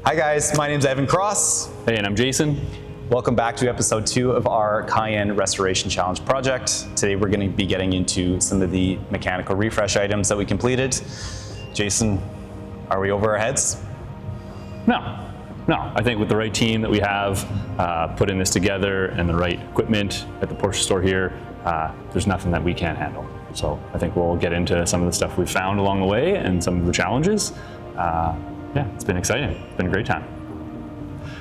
Hi guys, my name's Evan Cross. Hey, and I'm Jason. Welcome back to episode 2 of our Cayenne Restoration Challenge project. Today we're going to be getting into some of the mechanical refresh items that we completed. Jason, are we over our heads? No. I think with the right team that we have putting this together and the right equipment at the Porsche store here, there's nothing that we can't handle. So I think we'll get into some of the stuff we've found along the way and some of the challenges. Yeah, it's been exciting. It's been a great time.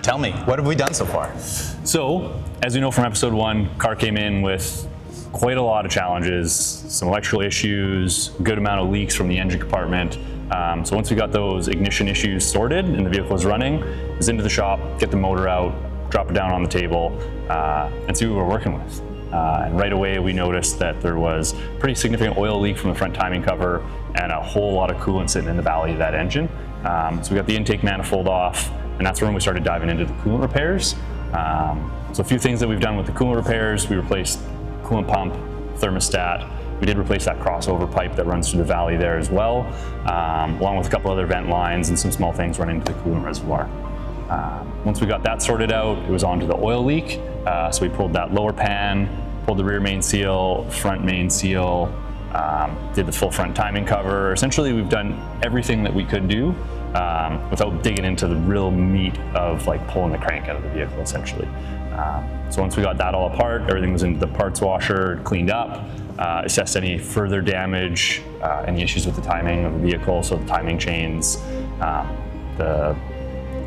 Tell me, what have we done so far? So, as you know from episode 1, car came in with quite a lot of challenges, some electrical issues, a good amount of leaks from the engine compartment. So once we got those ignition issues sorted and the vehicle was running, it was into the shop, get the motor out, drop it down on the table, and see what we're working with. And right away we noticed that there was a pretty significant oil leak from the front timing cover and a whole lot of coolant sitting in the valley of that engine. So we got the intake manifold off, and that's when we started diving into the coolant repairs. So a few things that we've done with the coolant repairs: we replaced coolant pump, thermostat. We did replace that crossover pipe that runs through the valley there as well, along with a couple other vent lines and some small things running to the coolant reservoir. Once we got that sorted out, it was on to the oil leak. So we pulled that lower pan, pulled the rear main seal, front main seal, did the full front timing cover. Essentially, we've done everything that we could do without digging into the real meat of like pulling the crank out of the vehicle, essentially. So once we got that all apart, everything was into the parts washer, cleaned up, assessed any further damage, any issues with the timing of the vehicle, so the timing chains, the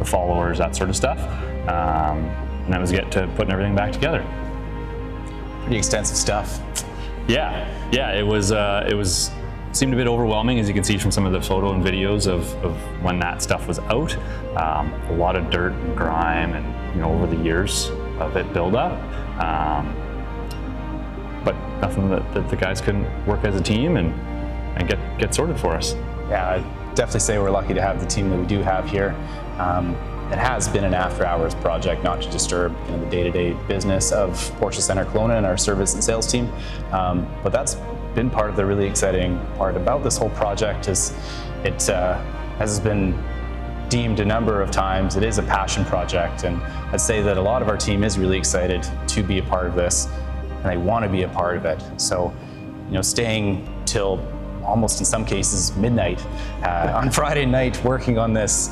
followers, that sort of stuff. And that was get to putting everything back together. Pretty extensive stuff. Yeah, it was seemed a bit overwhelming, as you can see from some of the photo and videos of when that stuff was out. A lot of dirt and grime, and over the years of it build up. But nothing that the guys couldn't work as a team and get sorted for us. Yeah, I'd definitely say we're lucky to have the team that we do have here. It has been an after-hours project, not to disturb the day-to-day business of Porsche Center Kelowna and our service and sales team. But that's been part of the really exciting part about this whole project. Is it has been deemed a number of times, it is a passion project, and I'd say that a lot of our team is really excited to be a part of this, and they want to be a part of it. So, staying till almost in some cases midnight on Friday night working on this,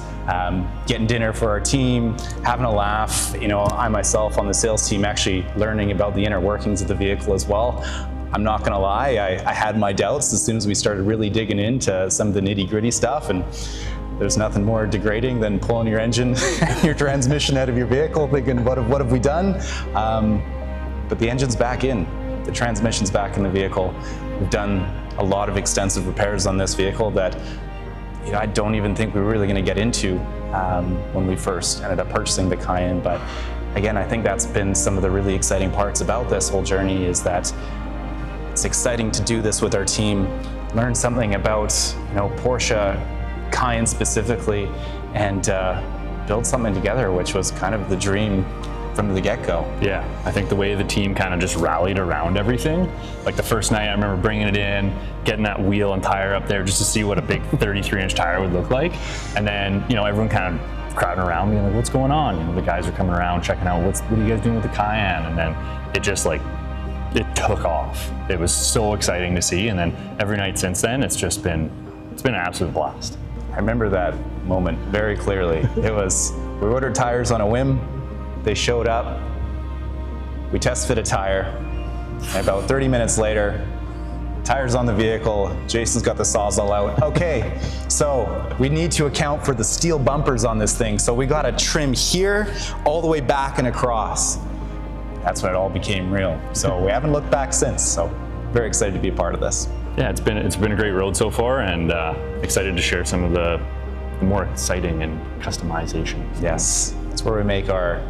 getting dinner for our team, having a laugh. I myself on the sales team actually learning about the inner workings of the vehicle as well. I'm not gonna lie, I had my doubts as soon as we started really digging into some of the nitty-gritty stuff, and there's nothing more degrading than pulling your engine, your transmission out of your vehicle, thinking, what have we done? But the engine's back in, the transmission's back in the vehicle. We've done a lot of extensive repairs on this vehicle that I don't even think we were really gonna get into when we first ended up purchasing the Cayenne. But again, I think that's been some of the really exciting parts about this whole journey, is that it's exciting to do this with our team, learn something about Porsche, Cayenne specifically, and build something together, which was kind of the dream from the get-go. Yeah, I think the way the team kind of just rallied around everything. Like the first night, I remember bringing it in, getting that wheel and tire up there just to see what a big 33-inch tire would look like. And then, everyone kind of crowding around, being like, what's going on? The guys are coming around, checking out, what are you guys doing with the Cayenne? And then it just it took off. It was so exciting to see. And then every night since then, it's been an absolute blast. I remember that moment very clearly. We ordered tires on a whim. They showed up, we test fit a tire, and about 30 minutes later, tires on the vehicle, Jason's got the Sawzall out. Okay, so we need to account for the steel bumpers on this thing, so we got to trim here all the way back and across. That's when it all became real. So we haven't looked back since, so very excited to be a part of this. Yeah, it's been a great road so far, and excited to share some of the more exciting and customizations. Yes, that's where we make our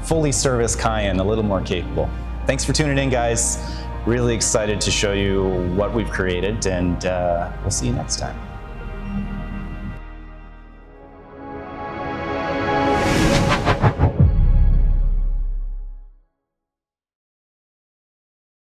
fully serviced Cayenne a little more capable. Thanks for tuning in, guys. Really excited to show you what we've created, and we'll see you next time.